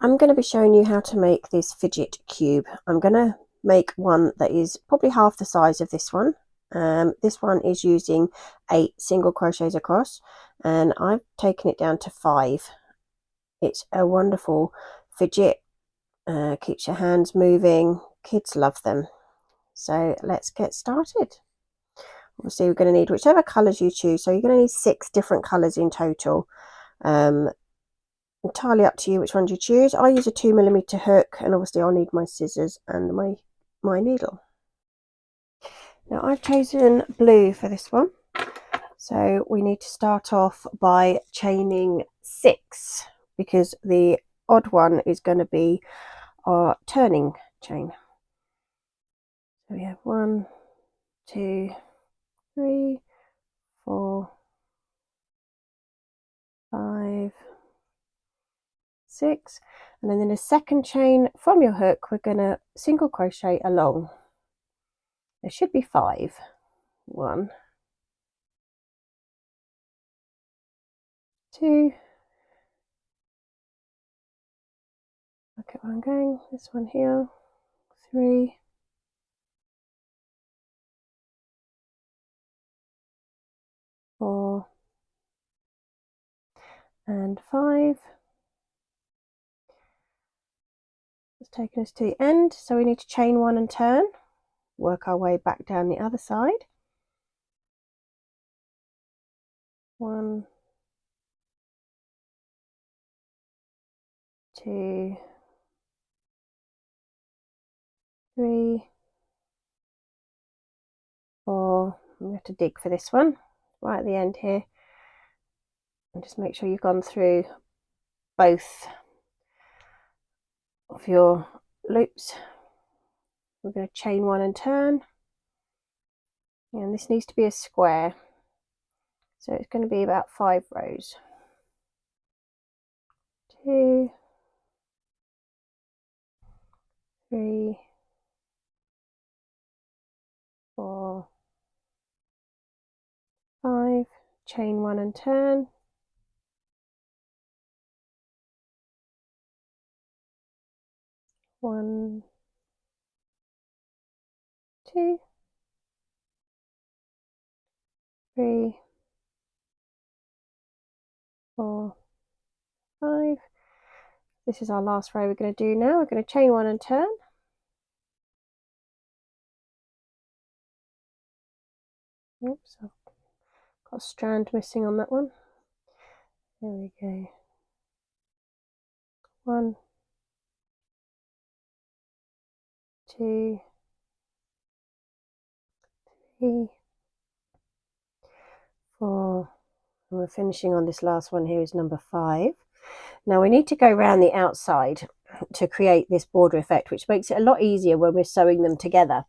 I'm going to be showing you how to make this fidget cube. I'm going to make one that is probably half the size of this one. This one is using 8 single crochets across, and I've taken it down to 5. It's a wonderful fidget, keeps your hands moving. Kids love them. So let's get started. Obviously we're going to need whichever colours you choose, so you're going to need 6 different colours in total. Entirely up to you which ones you choose. I use a 2mm hook, and obviously I'll need my scissors and my needle. Now I've chosen blue for this one, so we need to start off by chaining 6 because the odd one is going to be our turning chain. So we have 1, 2, 3, 4, 5, 6, and then in a second chain from your hook we're going to single crochet along. There should be 5. 1, 2, look at where I'm going, this one here, 3, 4, and 5. It's taken us to the end, so we need to chain 1 and turn, work our way back down the other side. 1, 2, 3, 4. We have to dig for this one right at the end here, and just make sure you've gone through both of your loops. We're going to chain 1 and turn, and this needs to be a square, so it's going to be about 5 rows. 2, 3, 4, 5, chain 1 and turn, 1, 2, 3, 4, 5. This is our last row we're going to do now. We're going to chain 1 and turn. Oops, I've got a strand missing on that one. There we go. 1, 2, 3, 4, and we're finishing on this last one here is number 5. Now we need to go around the outside to create this border effect, which makes it a lot easier when we're sewing them together.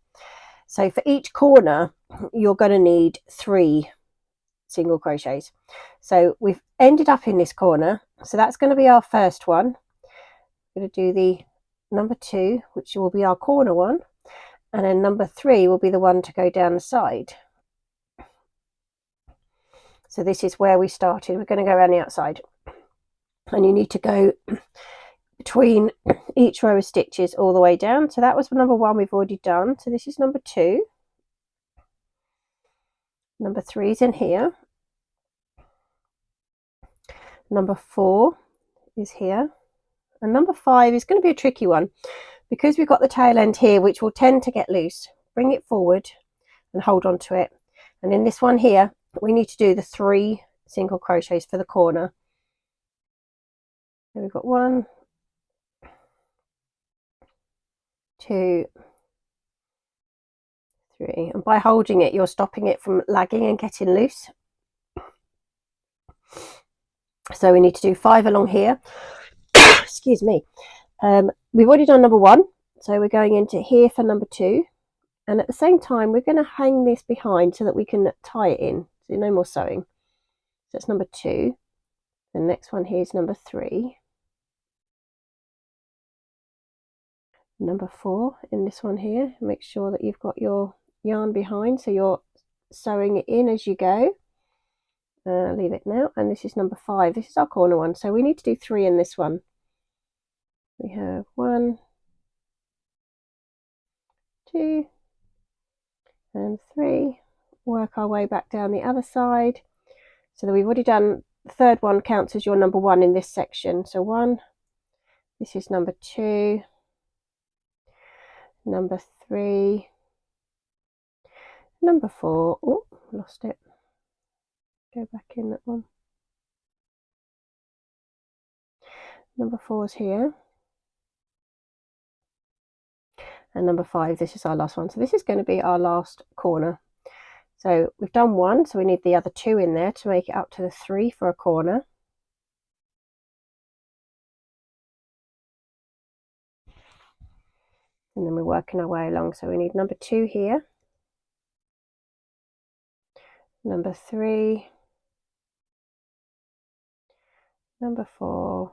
So for each corner you're going to need 3 single crochets. So we've ended up in this corner, so that's going to be our first one. We're going to do the number 2, which will be our corner one, and then number 3 will be the one to go down the side. So this is where we started. We're going to go around the outside, and you need to go between each row of stitches all the way down. So that was number 1 we've already done, so this is number 2. Number 3 is in here, number 4 is here, and number 5 is going to be a tricky one because we've got the tail end here which will tend to get loose. Bring it forward and hold on to it, and in this one here we need to do the 3 single crochets for the corner. So we've got 1, 2, 3, and by holding it you're stopping it from lagging and getting loose. So we need to do 5 along here. Excuse me. We've already done number 1, so we're going into here for number 2, and at the same time we're going to hang this behind so that we can tie it in, so no more sewing. So that's number 2. The next one here is number 3, number 4 in this one here. Make sure that you've got your yarn behind so you're sewing it in as you go. Leave it now, and this is number 5. This is our corner one, so we need to do 3 in this one. We have 1, 2 and 3. Work our way back down the other side, so that we've already done the third one counts as your number 1 in this section. So 1, this is number 2, number 3, number 4. Oh, lost it. Go back in that one. Number 4 is here, and number 5, this is our last one. So this is going to be our last corner. So we've done 1, so we need the other 2 in there to make it up to the 3 for a corner. And then we're working our way along. So we need number 2 here, number 3, number 4,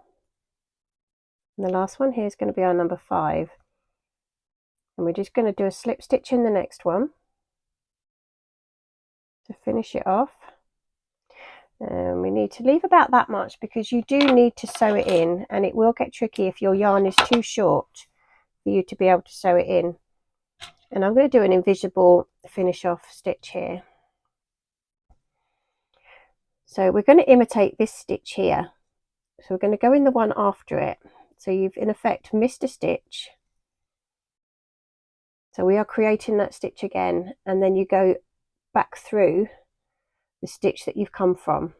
and the last one here is going to be our number 5. And we're just going to do a slip stitch in the next one to finish it off. And we need to leave about that much because you do need to sew it in, and it will get tricky if your yarn is too short for you to be able to sew it in. And I'm going to do an invisible finish off stitch here. So we're going to imitate this stitch here. So we're going to go in the one after it. So you've in effect missed a stitch. So we are creating that stitch again, and then you go back through the stitch that you've come from.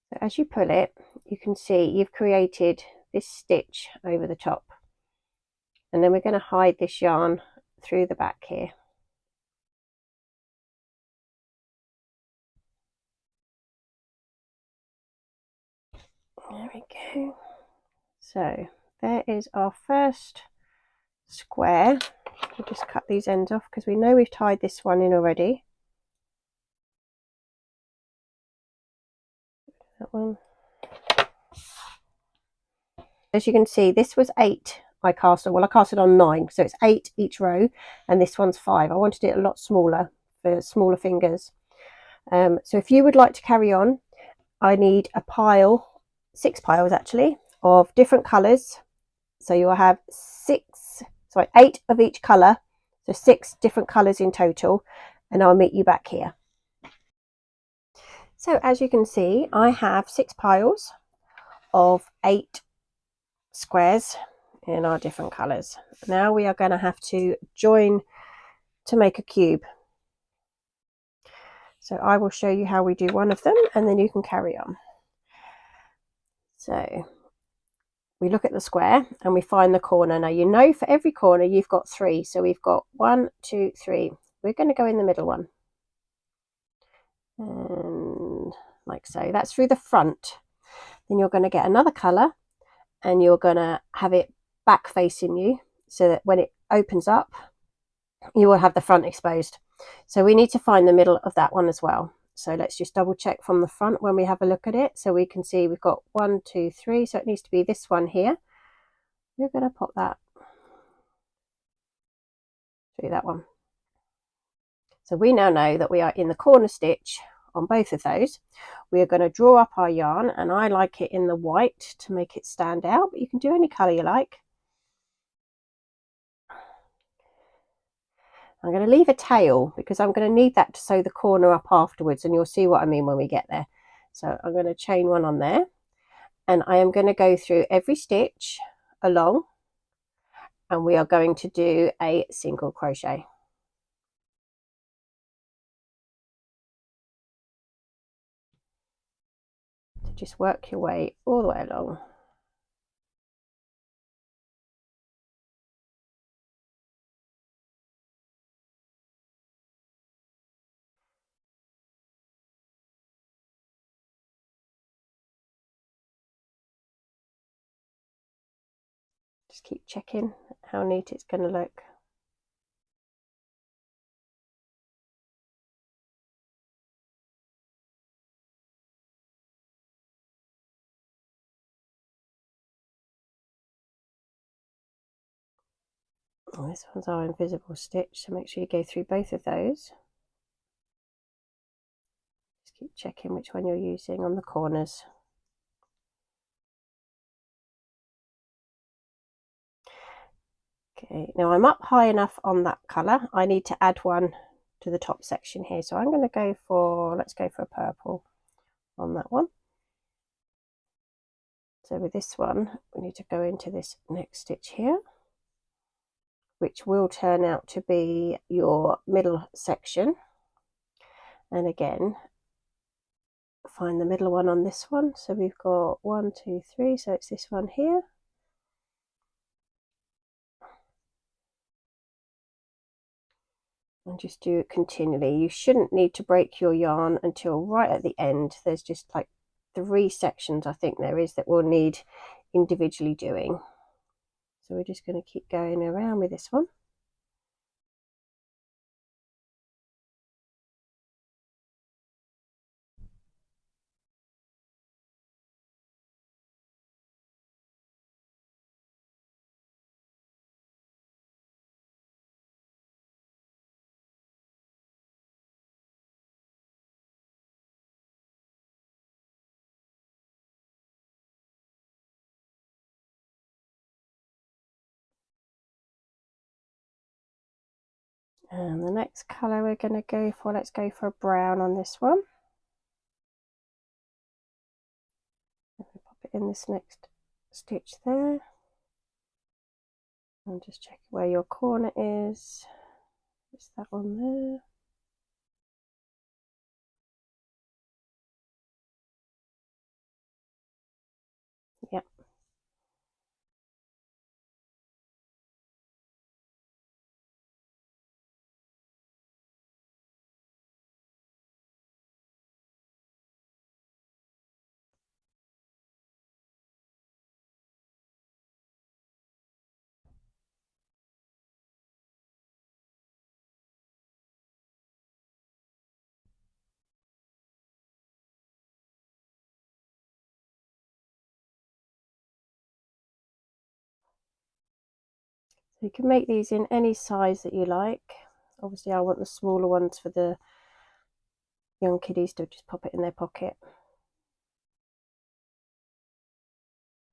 So as you pull it, you can see you've created this stitch over the top. And then we're going to hide this yarn through the back here. There we go. So there is our first square. We'll just cut these ends off because we know we've tied this one in already. That one. As you can see, this was 8 I casted. Well, I casted on 9, so it's 8 each row, and this one's 5. I wanted it a lot smaller for smaller fingers. So if you would like to carry on, I need a pile, 6 piles actually, of different colours. So you'll have 8 of each colour, so 6 different colours in total, and I'll meet you back here. So as you can see, I have 6 piles of 8 squares in our different colours. Now we are going to have to join to make a cube. So I will show you how we do one of them, and then you can carry on. So we look at the square and we find the corner. Now you know for every corner you've got 3, so we've got 1, 2, 3. We're going to go in the middle one, and like so. That's through the front. Then you're going to get another colour, and you're going to have it back facing you, so that when it opens up you will have the front exposed. So we need to find the middle of that one as well. So let's just double check from the front when we have a look at it, so we can see we've got 1, 2, 3, so it needs to be this one here. We're going to pop that through that one. So we now know that we are in the corner stitch on both of those. We are going to draw up our yarn, and I like it in the white to make it stand out, but you can do any colour you like. I'm going to leave a tail because I'm going to need that to sew the corner up afterwards, and you'll see what I mean when we get there. So I'm going to chain one on there, and I am going to go through every stitch along, and we are going to do a single crochet. So just work your way all the way along. Just keep checking how neat it's going to look. Oh, this one's our invisible stitch, so make sure you go through both of those. Just keep checking which one you're using on the corners. Okay, now I'm up high enough on that colour. I need to add one to the top section here. So I'm going to go for, let's go for a purple on that one. So with this one, we need to go into this next stitch here, which will turn out to be your middle section. And again, find the middle one on this one. So we've got 1, 2, 3. So it's this one here. And just do it continually. You shouldn't need to break your yarn until right at the end. There's just like 3 sections I think there is that will need individually doing. So we're just going to keep going around with this one. And the next colour we're going to go for, let's go for a brown on this one. Pop it in this next stitch there. And just check where your corner is. It's that one there. Yep. So you can make these in any size that you like. Obviously I want the smaller ones for the young kiddies to just pop it in their pocket.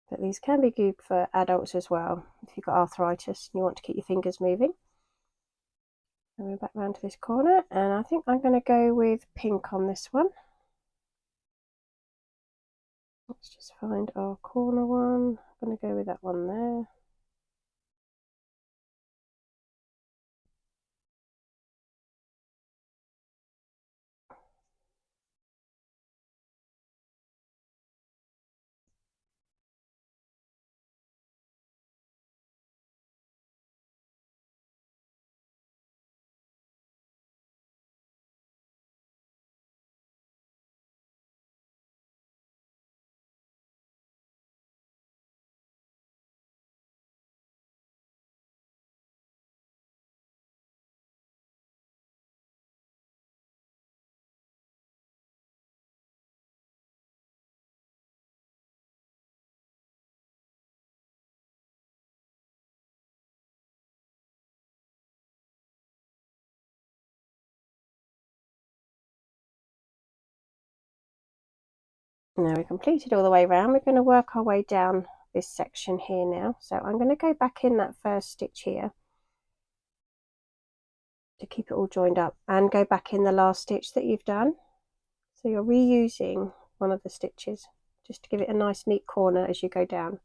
But these can be good for adults as well, if you've got arthritis and you want to keep your fingers moving. And we're back round to this corner, and I think I'm going to go with pink on this one. Let's just find our corner one. I'm going to go with that one there. Now we've completed all the way around. We're going to work our way down this section here now. So I'm going to go back in that first stitch here to keep it all joined up, and go back in the last stitch that you've done. So you're reusing one of the stitches just to give it a nice neat corner as you go down.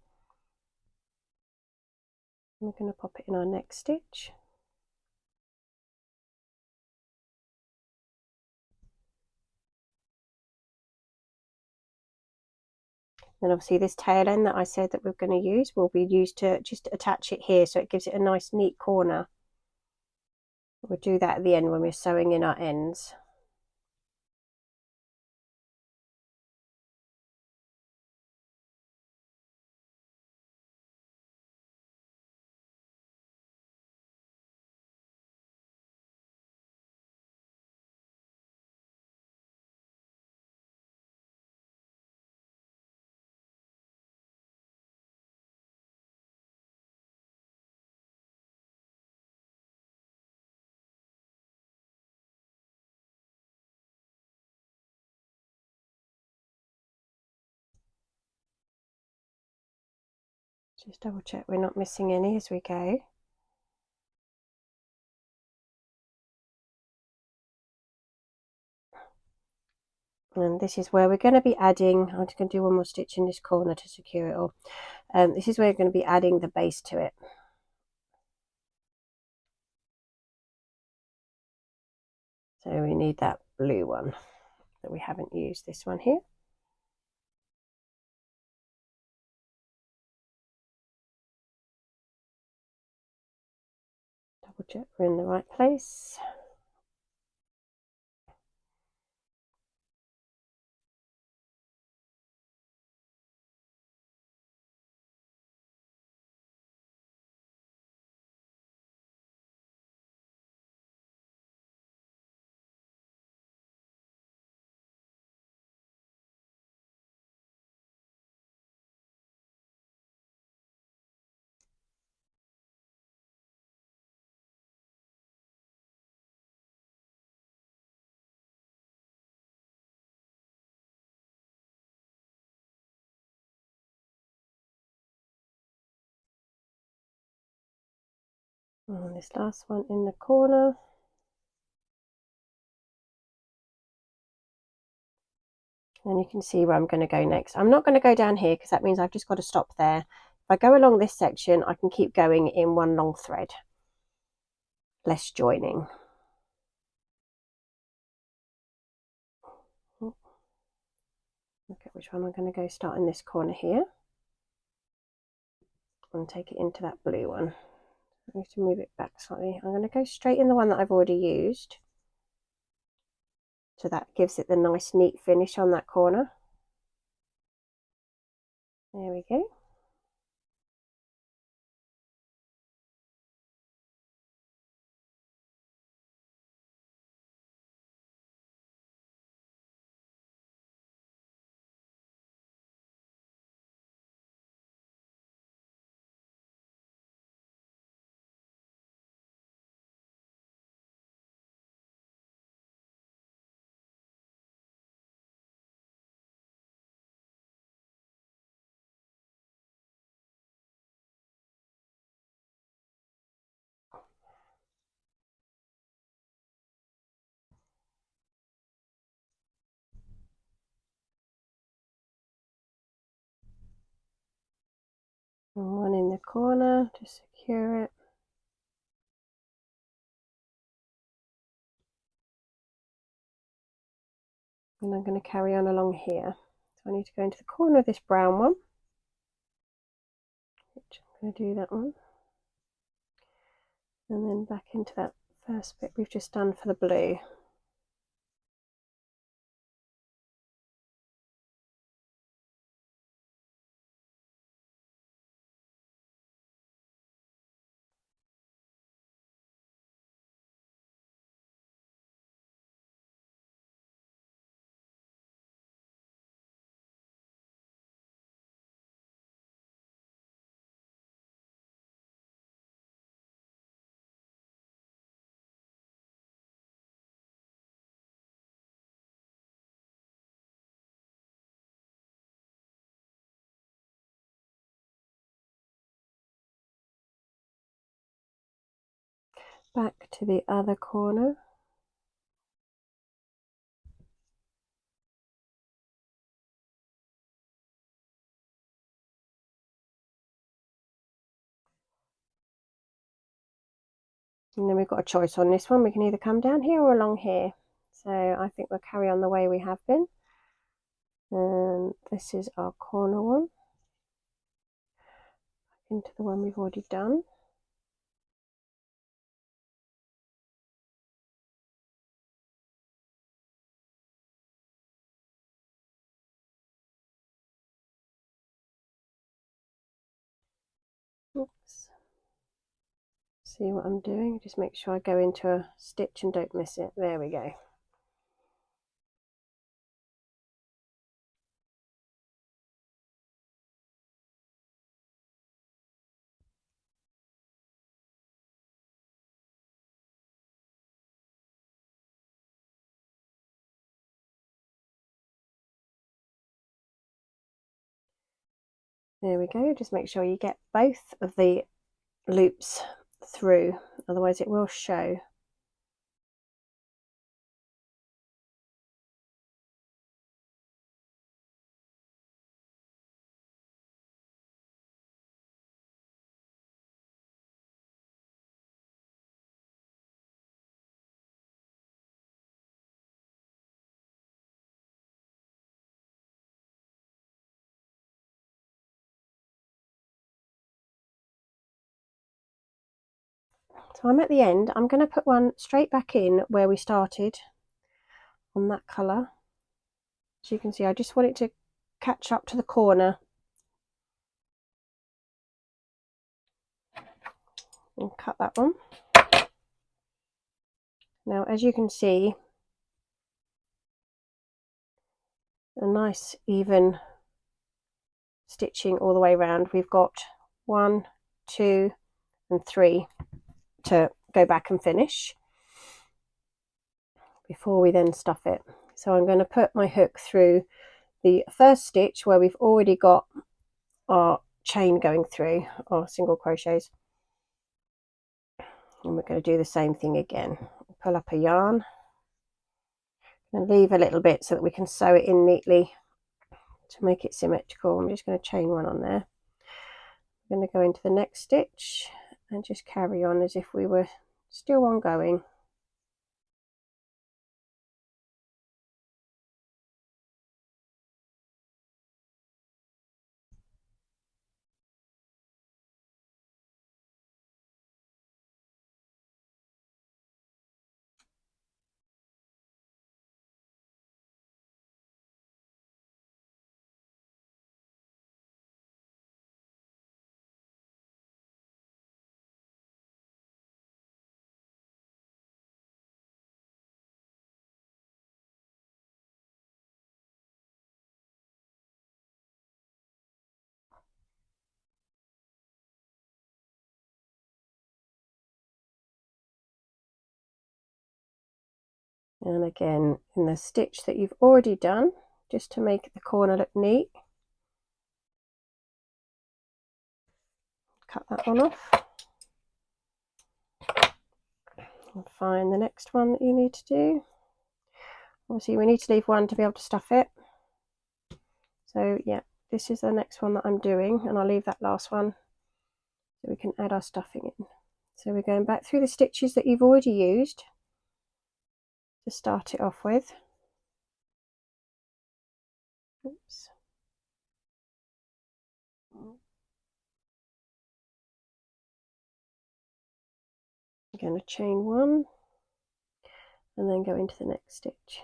We're going to pop it in our next stitch. Then obviously this tail end that I said that we're going to use will be used to just attach it here, so it gives it a nice neat corner. We'll do that at the end when we're sewing in our ends. Just double check we're not missing any as we go. And this is where we're going to be adding, I'm just going to do one more stitch in this corner to secure it all. This is where we're going to be adding the base to it. So we need that blue one that we haven't used, this one here. Double check we're in the right place. And this last one in the corner. And you can see where I'm going to go next. I'm not going to go down here because that means I've just got to stop there. If I go along this section, I can keep going in one long thread, less joining. Look at which one I'm going to go, start in this corner here and take it into that blue one. I need to move it back slightly. I'm going to go straight in the one that I've already used. So that gives it the nice neat finish on that corner. There we go. And one in the corner to secure it. And I'm going to carry on along here. So I need to go into the corner of this brown one, which I'm going to do that one. And then back into that first bit we've just done for the blue. Back to the other corner. And then we've got a choice on this one. We can either come down here or along here. So I think we'll carry on the way we have been. And this is our corner one. Into the one we've already done. Oops. See what I'm doing? Just make sure I go into a stitch and don't miss it. There we go. There we go. Just make sure you get both of the loops through, otherwise it will show. So I'm at the end. I'm going to put one straight back in where we started on that colour. As you can see, I just want it to catch up to the corner. And cut that one. Now, as you can see, a nice even stitching all the way around. We've got 1, 2 and 3 to go back and finish before we then stuff it. So I'm going to put my hook through the first stitch where we've already got our chain going through, our single crochets, and we're going to do the same thing again. Pull up a yarn and leave a little bit so that we can sew it in neatly to make it symmetrical. I'm just going to chain one on there. I'm going to go into the next stitch and just carry on as if we were still ongoing. And again, in the stitch that you've already done, just to make the corner look neat, cut that one off and find the next one that you need to do. Obviously we need to leave one to be able to stuff it, so yeah, this is the next one that I'm doing, and I'll leave that last one so we can add our stuffing in. So we're going back through the stitches that you've already used to start it off with. Oops. I'm going to chain one and then go into the next stitch.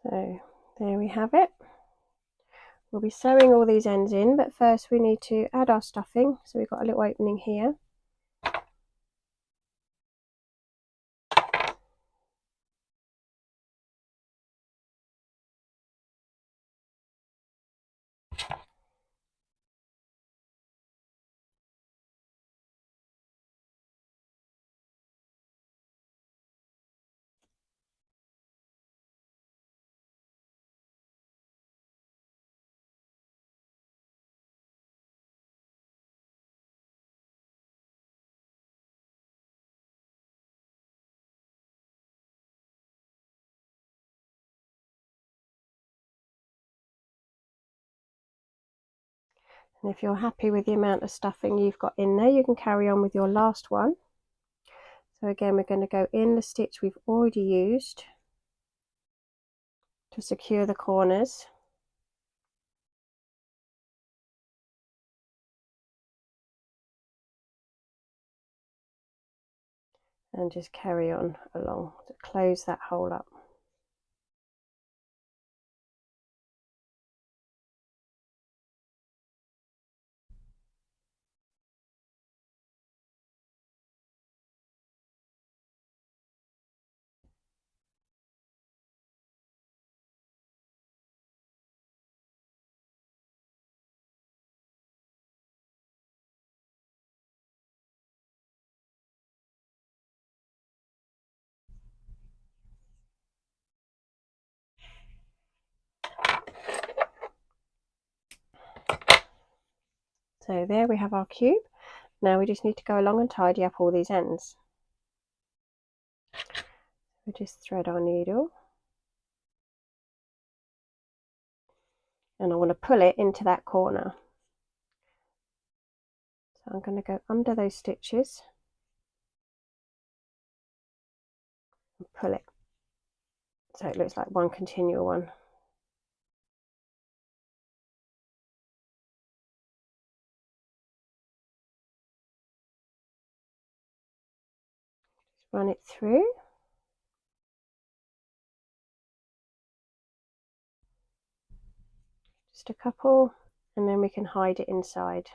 So there we have it. We'll be sewing all these ends in, but first we need to add our stuffing. So we've got a little opening here. And if you're happy with the amount of stuffing you've got in there, you can carry on with your last one. So again, we're going to go in the stitch we've already used to secure the corners. And just carry on along to close that hole up. So there we have our cube. Now we just need to go along and tidy up all these ends. We just thread our needle, and I want to pull it into that corner. So I'm going to go under those stitches and pull it so it looks like one continual one. Just run it through. Just a couple, and then we can hide it inside.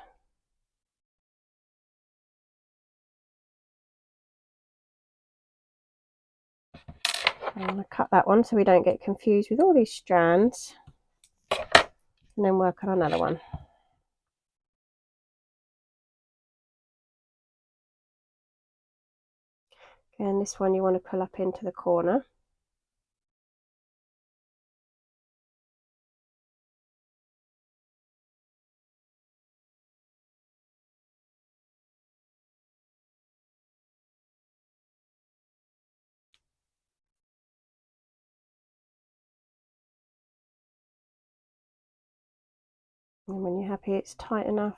I'm going to cut that one so we don't get confused with all these strands, and then work on another one. And this one you want to pull up into the corner. And when you're happy it's tight enough,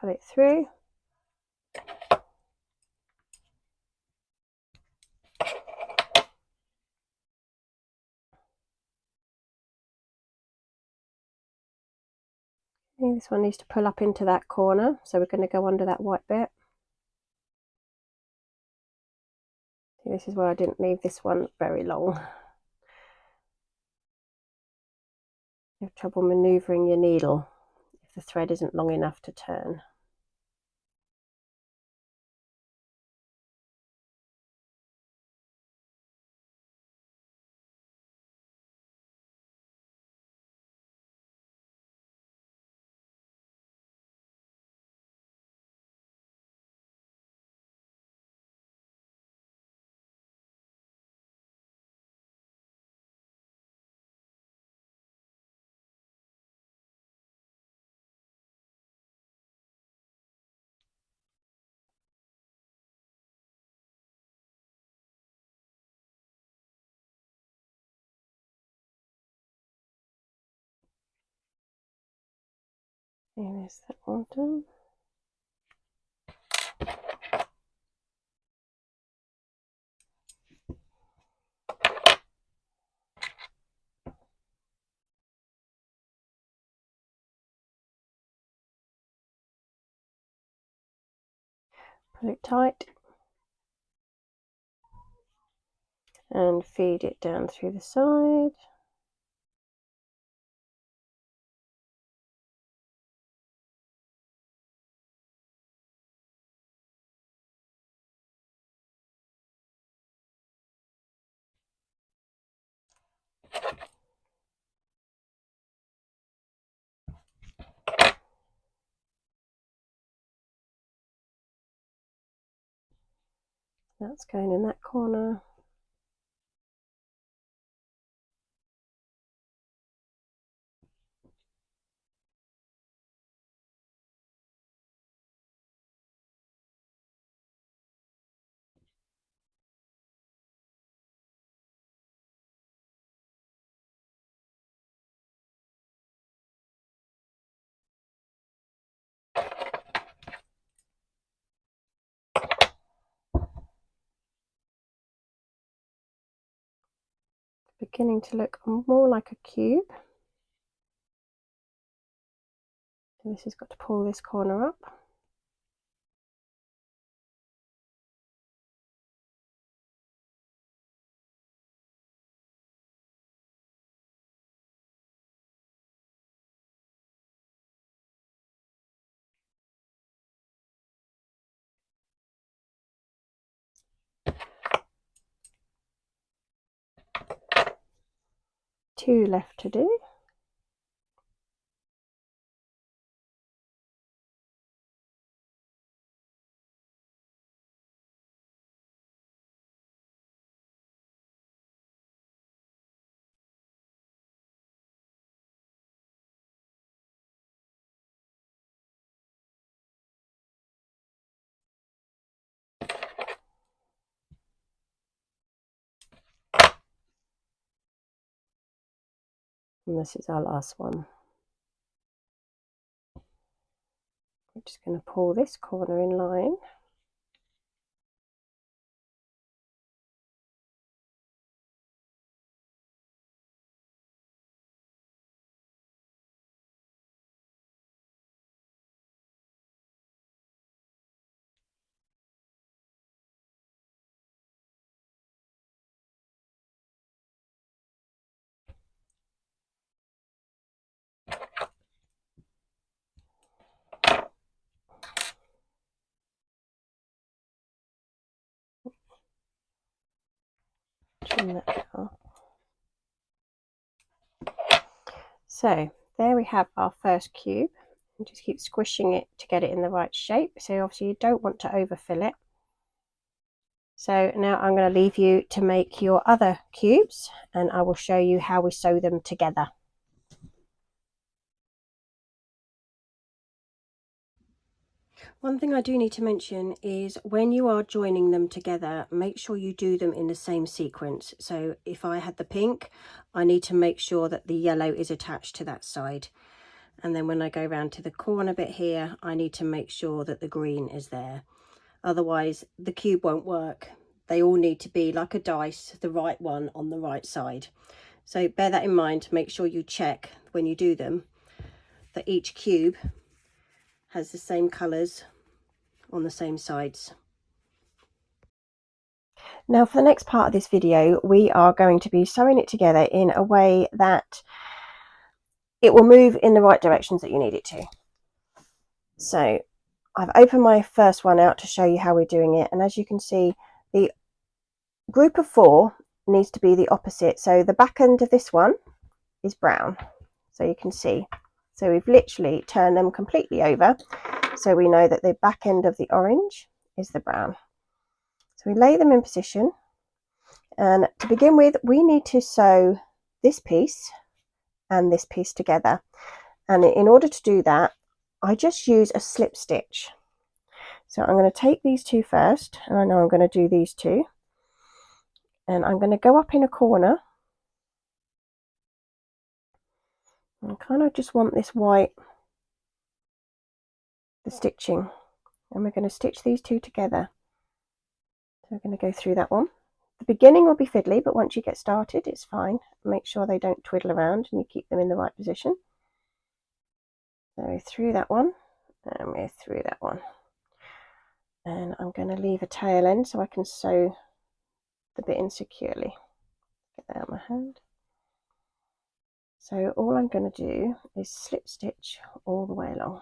pull it through. Okay, this one needs to pull up into that corner, so we're going to go under that white bit. See, this is where I didn't leave this one very long. You have trouble manoeuvring your needle if the thread isn't long enough to turn. There's that one done. Pull it tight and feed it down through the side. That's going in that corner. Beginning to look more like a cube. So this has got to pull this corner up. Two left to do. And this is our last one. We're just going to pull this corner in line. Trim that off. So there we have our first cube. And just keep squishing it to get it in the right shape. So obviously you don't want to overfill it. So now I'm going to leave you to make your other cubes, and I will show you how we sew them together. One thing I do need to mention is when you are joining them together, make sure you do them in the same sequence. So if I had the pink, I need to make sure that the yellow is attached to that side. And then when I go around to the corner bit here, I need to make sure that the green is there. Otherwise, the cube won't work. They all need to be like a dice, the right one on the right side. So bear that in mind. Make sure you check when you do them that each cube has the same colours on the same sides. Now for the next part of this video, we are going to be sewing it together in a way that it will move in the right directions that you need it to. So I've opened my first one out to show you how we're doing it, and as you can see, the group of 4 needs to be the opposite. So the back end of this one is brown, so you can see. So we've literally turned them completely over, so we know that the back end of the orange is the brown. So we lay them in position, and to begin with, we need to sew this piece and this piece together. And in order to do that, I just use a slip stitch. So I'm going to take these two first, and I know I'm going to do these two. And I'm going to go up in a corner. I kind of just want this white, the stitching. And we're going to stitch these two together. So we're going to go through that one. The beginning will be fiddly, but once you get started, it's fine. Make sure they don't twiddle around and you keep them in the right position. So we're through that one, and we're through that one. And I'm going to leave a tail end so I can sew the bit in securely. Get that out of my hand. So all I'm going to do is slip stitch all the way along.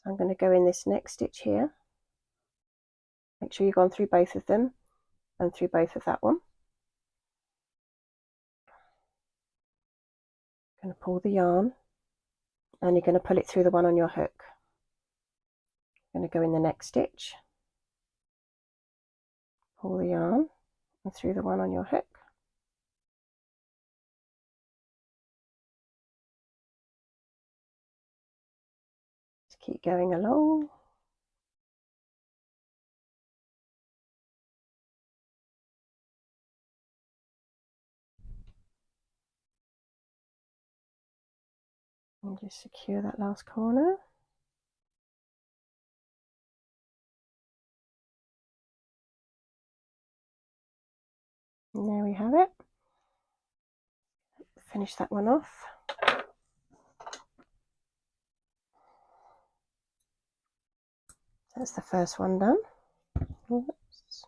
So I'm going to go in this next stitch here. Make sure you've gone through both of them and through both of that one. I'm going to pull the yarn, and you're going to pull it through the one on your hook. I'm going to go in the next stitch, pull the yarn and through the one on your hook. Just keep going along. And just secure that last corner. And there we have it. Finish that one off. That's the first one done. Oops.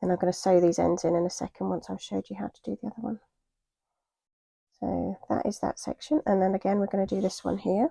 Then I'm going to sew these ends in a second once I've showed you how to do the other one. So that is that section, and then again we're going to do this one here.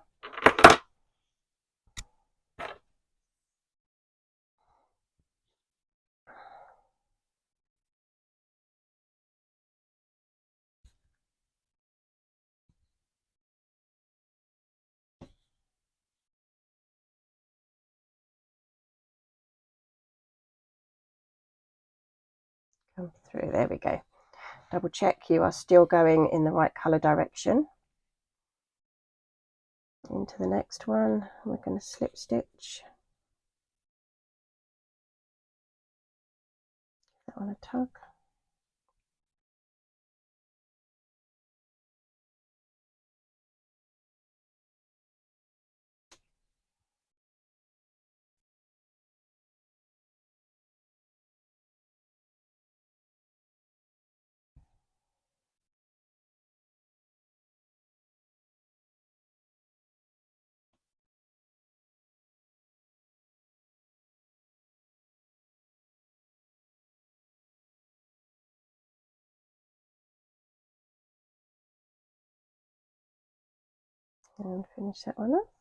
Come through, there we go. Double check you are still going in the right colour direction. Into the next one, we're going to slip stitch. That one a tug. And finish that one up.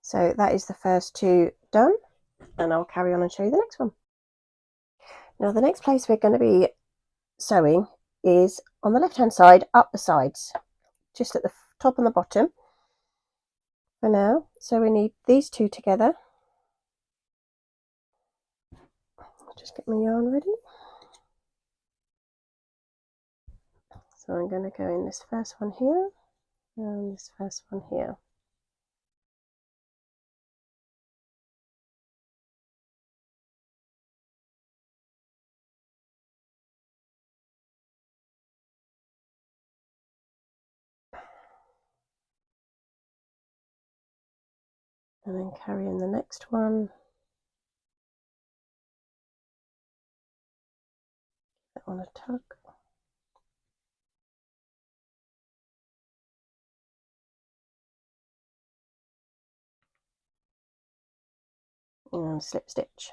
So that is the first two done, and I'll carry on and show you the next one. Now the next place we're going to be sewing is on the left hand side, up the sides, just at the top and the bottom for now. So we need these two together. I'll just get my yarn ready. So I'm going to go in this first one here and this first one here. And then carry in the next one. That one a tug. And slip stitch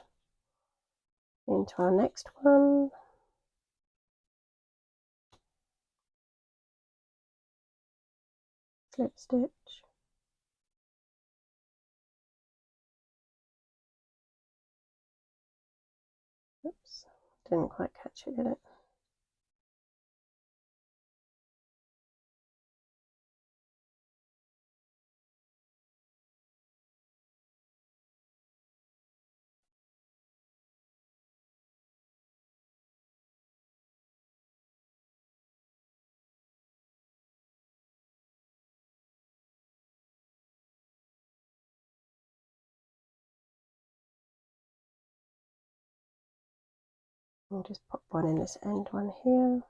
into our next one. Slip stitch. Oops, didn't quite catch it, did it? I'll just pop one in this end one here.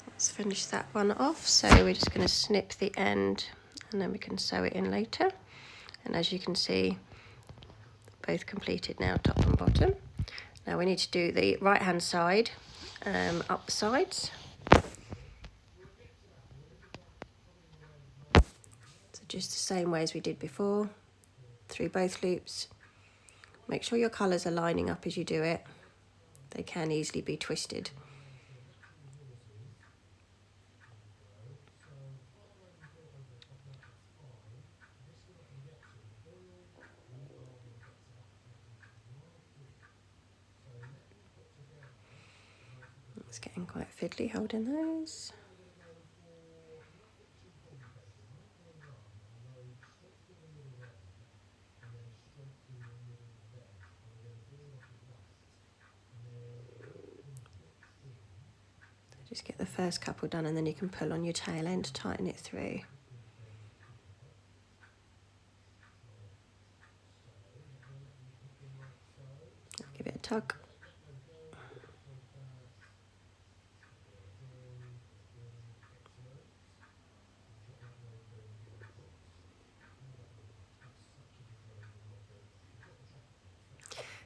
Let's finish that one off. So we're just going to snip the end and then we can sew it in later. And as you can see, both completed now, top and bottom. Now we need to do the right hand side, up the sides. So just the same way as we did before, through both loops. Make sure your colours are lining up as you do it. They can easily be twisted. It's getting quite fiddly holding those. Just get the first couple done and then you can pull on your tail end to tighten it through. Give it a tug.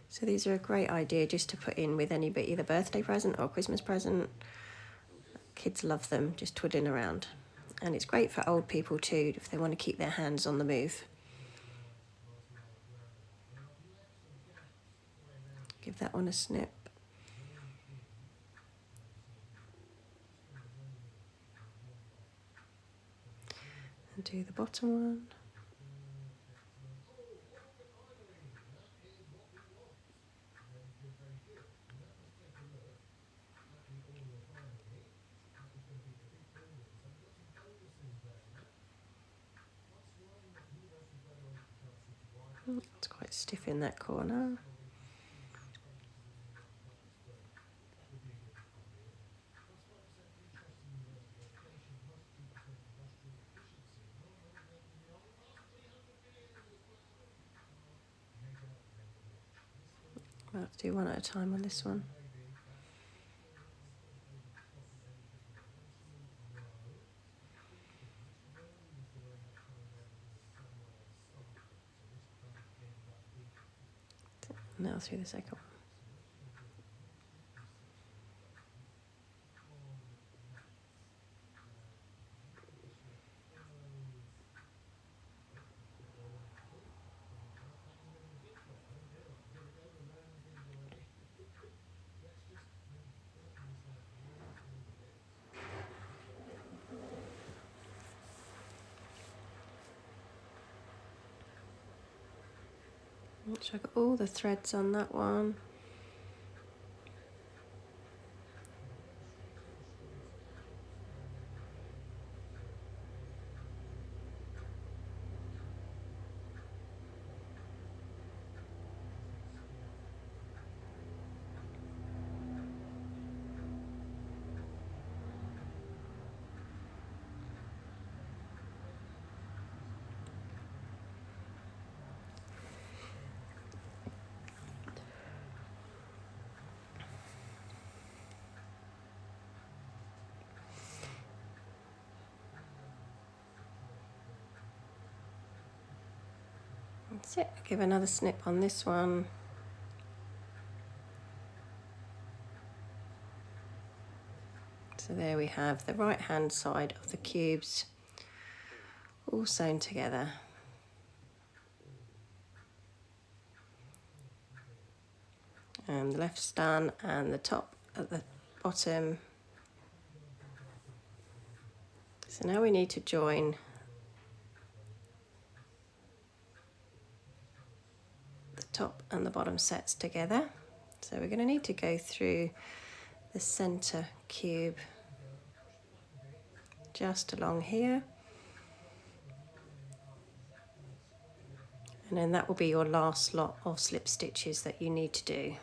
So these are a great idea just to put in with any either birthday present or Christmas present. Kids love them, just twiddling around. And it's great for old people too, if they want to keep their hands on the move. Give that one a snip. And do the bottom one. It's quite stiff in that corner. I'll have to do one at a time on this one. Now through the second one. So I've got all the threads on that one. That's it. Give another snip on this one. So there we have the right hand side of the cubes all sewn together. And the left's done and the top at the bottom. So now we need to join the top and the bottom sets together. So we're going to need to go through the center cube just along here, and then that will be your last lot of slip stitches that you need to do.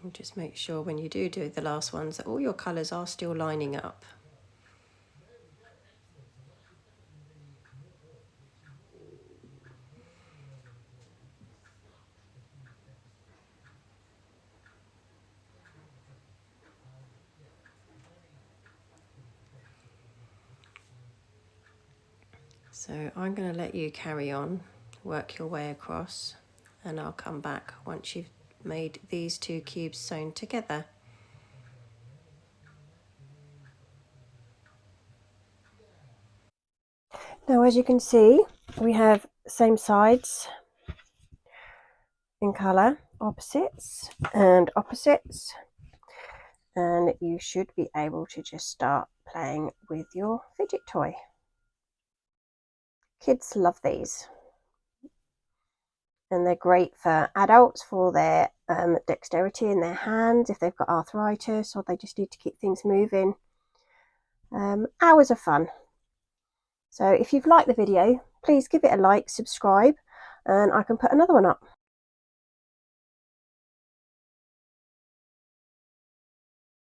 And just make sure when you do the last ones that all your colours are still lining up. So I'm going to let you carry on, work your way across, and I'll come back once you've made these two cubes sewn together. Now, as you can see, we have same sides in colour, opposites and opposites, and you should be able to just start playing with your fidget toy. Kids love these, and they're great for adults for their dexterity in their hands if they've got arthritis or they just need to keep things moving. Hours of fun. So if you've liked the video, please give it a like, subscribe, and I can put another one up.